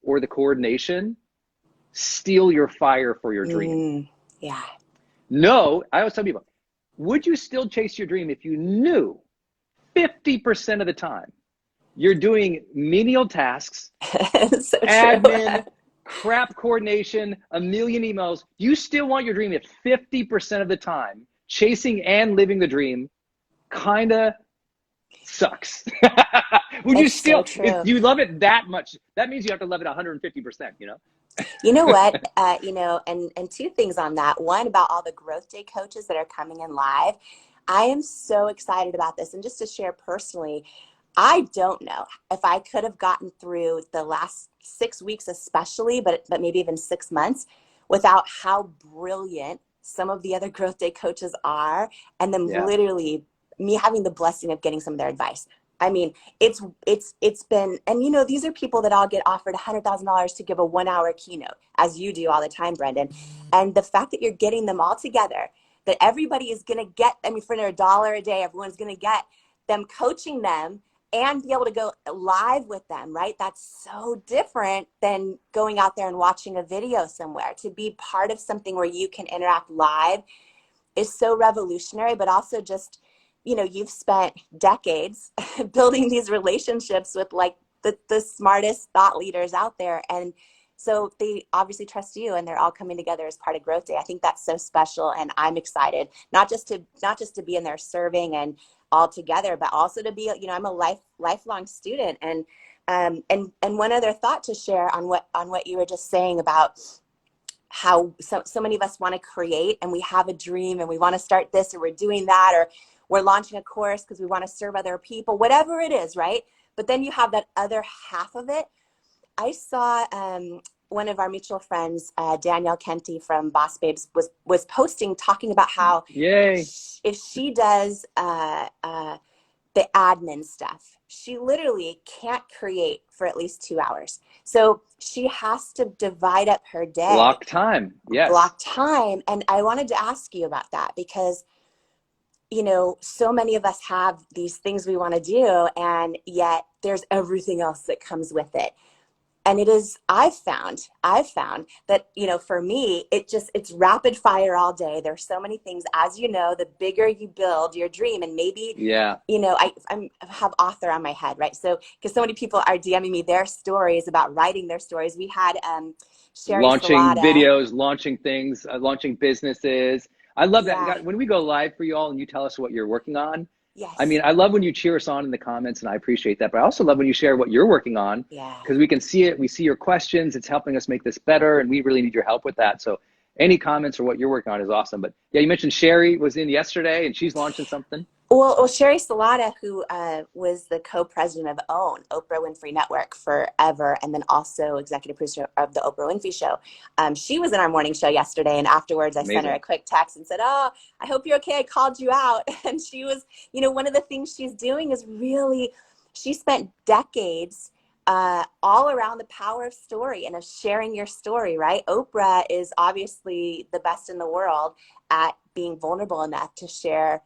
or the coordination steal your fire for your dream. Yeah. No, I always tell people, would you still chase your dream if you knew 50% of the time you're doing menial tasks, So admin, true. crap coordination, a million emails? You still want your dream if 50% of the time chasing and living the dream kind of sucks? Would you It's so still, true. if you love it that much, that means you have to love it 150%, you know? You know what, and two things on that. One, about all the growth day coaches that are coming in live. I am so excited about this. And just to share personally, I don't know if I could have gotten through the last 6 weeks, especially, but maybe even 6 months, without how brilliant some of the other growth day coaches are, and them literally me having the blessing of getting some of their advice. I mean, it's been, and you know, these are people that all get offered $100,000 to give a 1-hour keynote, as you do all the time, Brendon. And the fact that you're getting them all together, that everybody is going to get, I mean, for $1 a day, everyone's going to get them, coaching them and be able to go live with them, right? That's so different than going out there and watching a video somewhere. To be part of something where you can interact live is so revolutionary, but also just, you know, you've spent decades building these relationships with like the smartest thought leaders out there. And so they obviously trust you, and they're all coming together as part of Growth Day. I think that's so special. And I'm excited, not just to be in there serving and all together, but also to be, you know, I'm a lifelong student. And one other thought to share on what you were just saying about how so many of us want to create, and we have a dream, and we want to start this, or we're doing that, or we're launching a course because we want to serve other people, whatever it is, right? But then you have that other half of it. I saw one of our mutual friends, Danielle Kenty from Boss Babes, was posting, talking about how if she does the admin stuff, she literally can't create for at least 2 hours. So she has to divide up her day. Block time. Yes. Block time. And I wanted to ask you about that, because you know, so many of us have these things we want to do, and yet there's everything else that comes with it. And it is, I've found that, you know, for me, it's rapid fire all day. There's so many things, as you know, the bigger you build your dream, and maybe, you know, I have author on my head, right? So, because so many people are DMing me their stories about writing their stories. We had Sherry launching Salata. videos, launching things, launching businesses. I love that. When we go live for you all and you tell us what you're working on. Yes. I mean, I love when you cheer us on in the comments, and I appreciate that. But I also love when you share what you're working on, because we can see it. We see your questions. It's helping us make this better, and we really need your help with that. So any comments or what you're working on is awesome. But yeah, you mentioned Sherry was in yesterday, and she's launching something. Well, Sherry Salata, who was the co-president of OWN, Oprah Winfrey Network, forever, and then also executive producer of the Oprah Winfrey Show. She was in our morning show yesterday, and afterwards I sent her a quick text and said, "Oh, I hope you're okay. I called you out." And she was, you know, one of the things she's doing is really, she spent decades all around the power of story and of sharing your story, right? Oprah is obviously the best in the world at being vulnerable enough to share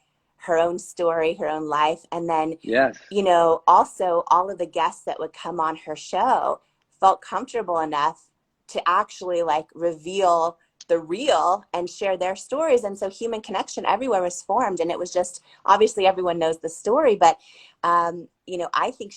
her own story, her own life. And then, you know, also all of the guests that would come on her show felt comfortable enough to actually like reveal the real and share their stories. And so human connection everywhere was formed. And it was just, obviously everyone knows the story, but, you know, I think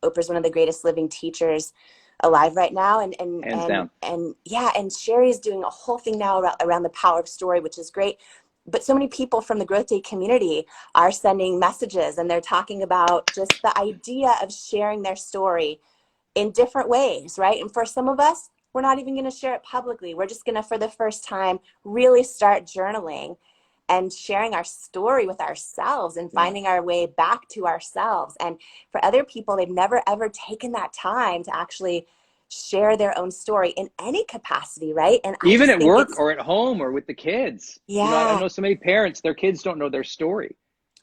Oprah's one of the greatest living teachers alive right now. And Sherry's doing a whole thing now around the power of story, which is great. But so many people from the Growth Day community are sending messages, and they're talking about just the idea of sharing their story in different ways, right? And for some of us, we're not even going to share it publicly. We're just going to, for the first time, really start journaling and sharing our story with ourselves and finding our way back to ourselves. And for other people, they've never, ever taken that time to actually share their own story in any capacity, right? And even at work or at home or with the kids. Yeah. You know, I know so many parents, their kids don't know their story.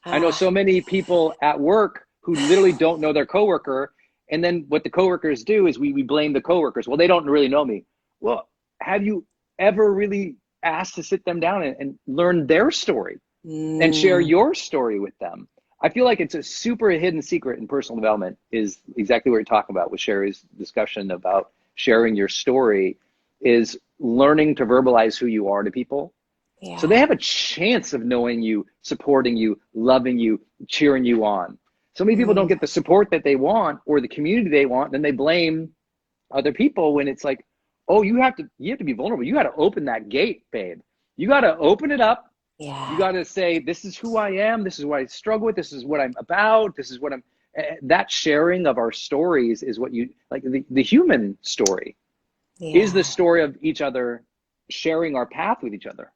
I know so many people at work who literally don't know their coworker. And then what the coworkers do is we blame the coworkers. Well, they don't really know me. Well, have you ever really asked to sit them down and learn their story and share your story with them? I feel like it's a super hidden secret in personal development, is exactly what you're talking about with Sherry's discussion about sharing your story is learning to verbalize who you are to people. Yeah. So they have a chance of knowing you, supporting you, loving you, cheering you on. So many people don't get the support that they want or the community they want, then they blame other people when it's like, oh, you have to be vulnerable. You got to open that gate, babe. You got to open it up. Yeah. You got to say, this is who I am. This is what I struggle with. This is what I'm about. This is what I'm, that sharing of our stories is what you, like the human story is the story of each other, sharing our path with each other.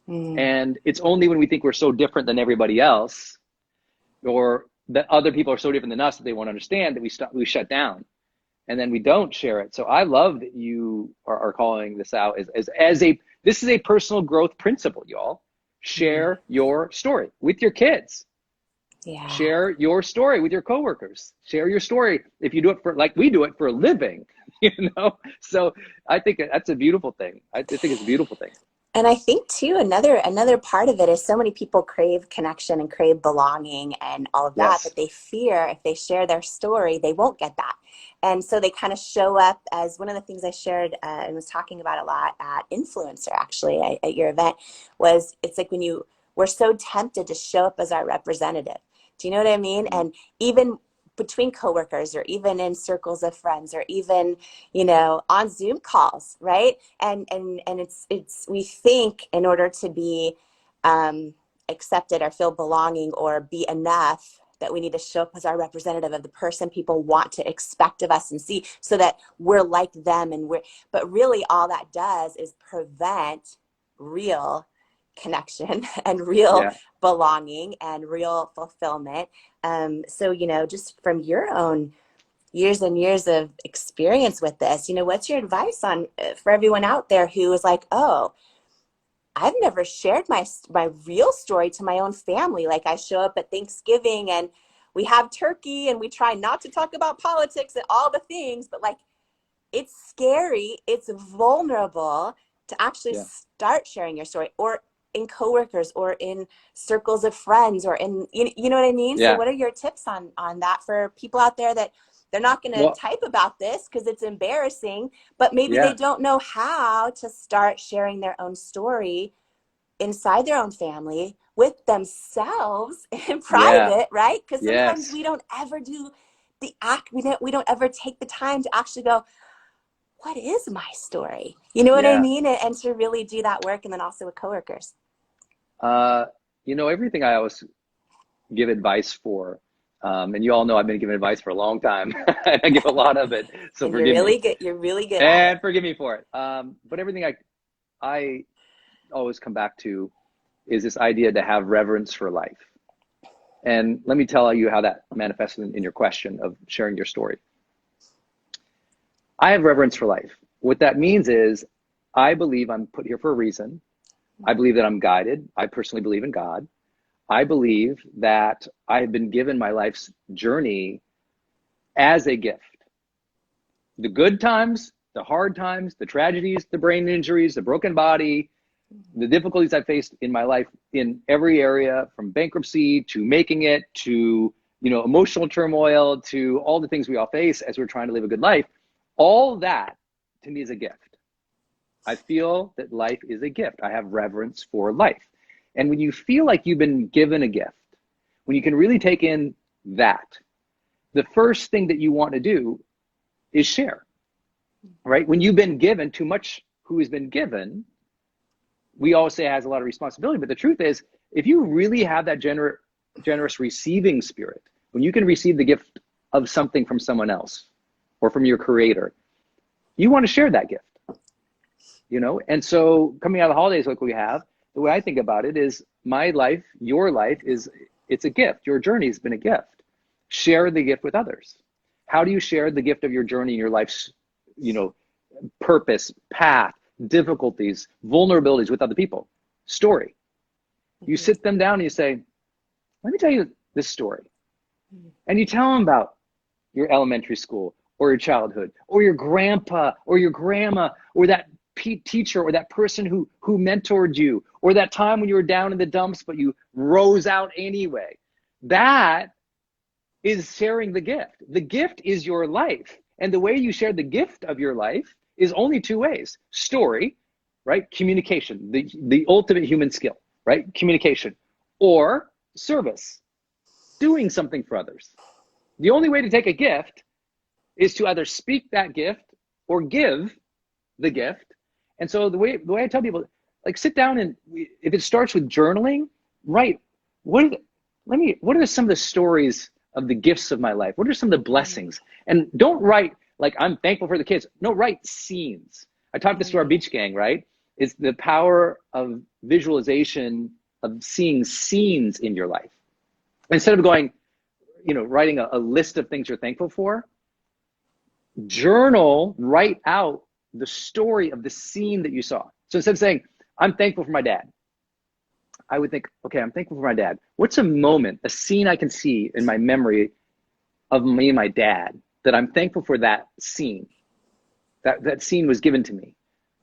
And it's only when we think we're so different than everybody else, or that other people are so different than us that they won't understand, that we shut down, and then we don't share it. So I love that you are calling this out this is a personal growth principle, y'all. Share your story with your kids. Yeah. Share your story with your coworkers. Share your story if you do it like we do it for a living, So I think that's a beautiful thing. I think it's a beautiful thing. And I think too, another part of it is so many people crave connection and crave belonging and all of that, but they fear if they share their story, they won't get that. And so they kind of show up as one of the things I shared and was talking about a lot at Influencer, actually, at your event, was it's like when we're so tempted to show up as our representative. Do you know what I mean? And even between coworkers or even in circles of friends or even, on Zoom calls, right? And it's we think in order to be accepted or feel belonging or be enough that we need to show up as our representative of the person people want to expect of us and see, so that we're like them. But really all that does is prevent real connection and real belonging and real fulfillment. So, just from your own years and years of experience with this, what's your advice for everyone out there who is like, oh, I've never shared my real story to my own family. Like, I show up at Thanksgiving and we have turkey and we try not to talk about politics and all the things, but like, it's scary. It's vulnerable to actually start sharing your story, or in coworkers or in circles of friends or in, you know what I mean? So what are your tips on that for people out there that they're not going to type about this because it's embarrassing, but maybe they don't know how to start sharing their own story inside their own family with themselves in private, right? Because sometimes we don't ever do the act. We don't ever take the time to actually go, what is my story? You know what I mean? And to really do that work. And then also with coworkers. Everything I always give advice for, and you all know I've been giving advice for a long time. I give a lot of it, so forgive me. You're really good and forgive me for it. But everything I always come back to is this idea to have reverence for life. And let me tell you how that manifests in your question of sharing your story. I have reverence for life. What that means is I believe I'm put here for a reason. I believe that I'm guided. I personally believe in God. I believe that I have been given my life's journey as a gift. The good times, the hard times, the tragedies, the brain injuries, the broken body, the difficulties I faced in my life in every area, from bankruptcy to making it to, emotional turmoil to all the things we all face as we're trying to live a good life. All that to me is a gift. I feel that life is a gift. I have reverence for life. And when you feel like you've been given a gift, when you can really take in that, the first thing that you want to do is share, right? When you've been given too much, who has been given, we always say has a lot of responsibility. But the truth is, if you really have that generous receiving spirit, when you can receive the gift of something from someone else or from your creator, you want to share that gift. And so coming out of the holidays like we have, the way I think about it is my life, your life it's a gift. Your journey has been a gift. Share the gift with others. How do you share the gift of your journey and your life's, purpose, path, difficulties, vulnerabilities with other people? Story. You sit them down and you say, let me tell you this story. And you tell them about your elementary school or your childhood or your grandpa or your grandma or that teacher or that person who mentored you, or that time when you were down in the dumps but you rose out anyway. That is sharing the gift. The gift is your life, And the way you share the gift of your life is only two ways: story, right? Communication, the ultimate human skill, right? Communication, or service, doing something for others. The only way to take a gift is to either speak that gift or give the gift. And so the way I tell people, like, sit down and if it starts with journaling, write what are some of the stories of the gifts of my life? What are some of the blessings? And don't write like, I'm thankful for the kids. No, write scenes. I taught this to our beach gang, right? It's the power of visualization, of seeing scenes in your life. Instead of going, writing a list of things you're thankful for, journal, write out the story of the scene that you saw. So instead of saying, I'm thankful for my dad, I would think, okay, I'm thankful for my dad. What's a moment, a scene I can see in my memory of me and my dad that I'm thankful for that scene? That scene was given to me.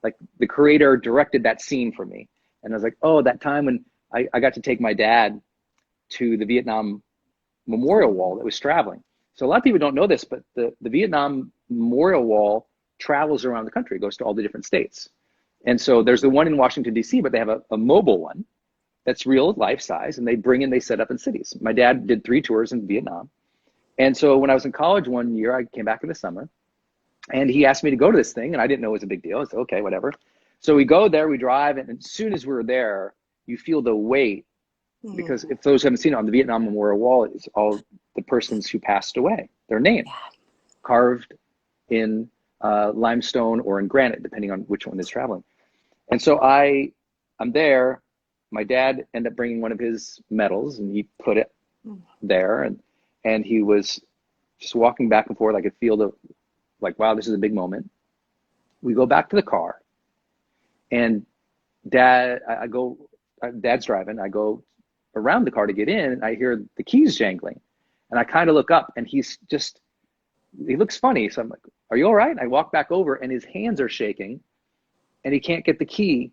Like the creator directed that scene for me. And I was like, oh, that time when I got to take my dad to the Vietnam Memorial Wall that was traveling. So a lot of people don't know this, but the Vietnam Memorial Wall travels around the country, goes to all the different states. And so there's the one in Washington, D.C., but they have a mobile one that's real life size, and they set up in cities. My dad did 3 tours in Vietnam. And so when I was in college one year, I came back in the summer, and he asked me to go to this thing, and I didn't know it was a big deal. I said, okay, whatever. So we go there, we drive, and as soon as we're there, you feel the weight, because if those who haven't seen it, on the Vietnam Memorial Wall, it's all the persons who passed away, their name, carved in limestone or in granite, depending on which one is traveling. And so I'm there. My dad ended up bringing one of his medals, and he put it there, and he was just walking back and forth. I could feel wow, this is a big moment. We go back to the car, and Dad's driving. I go around the car to get in, and I hear the keys jangling, and I kind of look up, and he looks funny. So I'm like, are you all right? And I walk back over, and his hands are shaking, and he can't get the key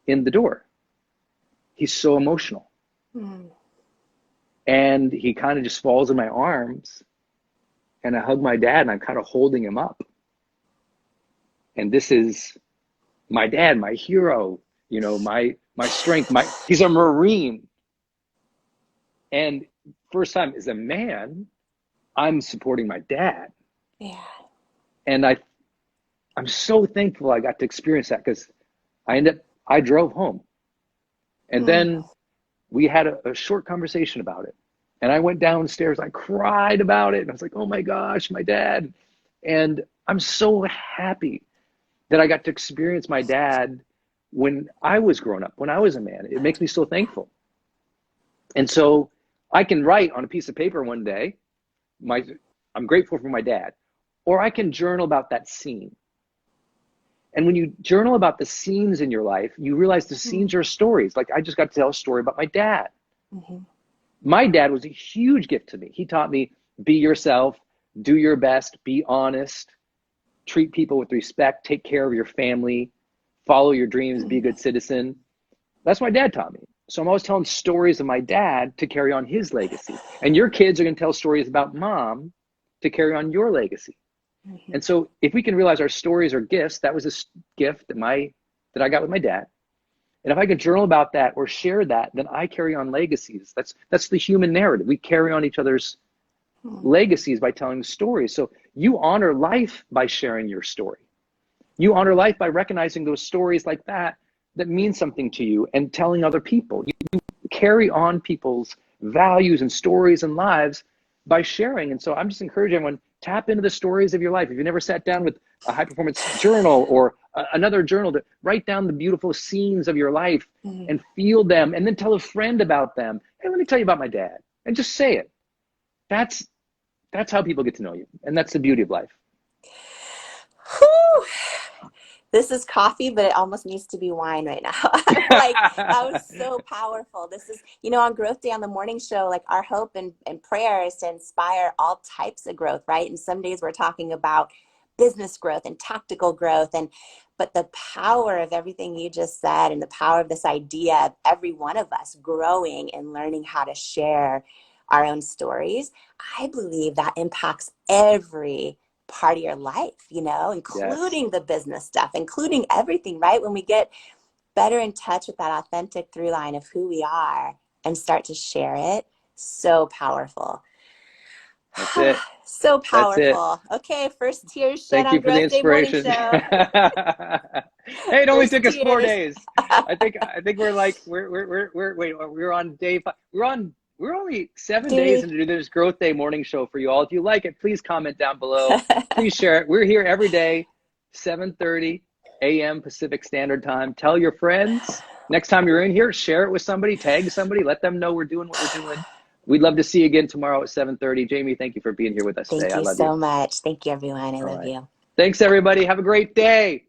in the door. He's so emotional. And he kind of just falls in my arms, and I hug my dad, and I'm kind of holding him up. And this is my dad, my hero, my strength. He's a Marine. And first time as a man, I'm supporting my dad. Yeah. And I'm so thankful I got to experience that, because I drove home. And then we had a short conversation about it. And I went downstairs, I cried about it. And I was like, oh my gosh, my dad. And I'm so happy that I got to experience my dad when I was growing up, when I was a man. It makes me so thankful. And so I can write on a piece of paper one day, I'm grateful for my dad, or I can journal about that scene. And when you journal about the scenes in your life, you realize the scenes are stories. Like, I just got to tell a story about my dad. My dad was a huge gift to me. He taught me, be yourself, do your best, be honest, treat people with respect, take care of your family, follow your dreams, be a good citizen. That's what my dad taught me. So I'm always telling stories of my dad to carry on his legacy. And your kids are going to tell stories about mom to carry on your legacy. And so if we can realize our stories are gifts, that was a gift that I got with my dad. And if I could journal about that or share that, then I carry on legacies. That's the human narrative. We carry on each other's legacies by telling stories. So you honor life by sharing your story. You honor life by recognizing those stories like that mean something to you and telling other people. You carry on people's values and stories and lives by sharing. And so I'm just encouraging everyone, tap into the stories of your life. If you never sat down with a high performance journal or another journal, to write down the beautiful scenes of your life and feel them, and then tell a friend about them. Hey, let me tell you about my dad, and just say it. That's how people get to know you. And that's the beauty of life. Whew. This is coffee, but it almost needs to be wine right now. Like, that was so powerful. This is, on Growth Day on the morning show, like, our hope and prayer is to inspire all types of growth, right? And some days we're talking about business growth and tactical growth. But the power of everything you just said, and the power of this idea of every one of us growing and learning how to share our own stories, I believe that impacts every part of your life, you know, Yes. including the business stuff, including everything, right? When we get better in touch with that authentic through line of who we are and start to share it, so powerful. That's it. So That's it. powerful. Okay, first tears shed Thank you on for the Growth Day Morning inspiration. Show. Hey, it only First took us 4 tears. days. I think we're like we're wait, we're on day 5. We're only 7 days Day. into this Growth Day morning show for you all. If you like it, please comment down below. Please share it. We're here every day, 7:30 a.m. Pacific Standard Time. Tell your friends. Next time you're in here, share it with somebody, tag somebody, let them know we're doing what we're doing. We'd love to see you again tomorrow at 7:30. Jamie, thank you for being here with us today. Thank I you love you. so much. Thank you, everyone. I All love right. you. Thanks, everybody. Have a great day.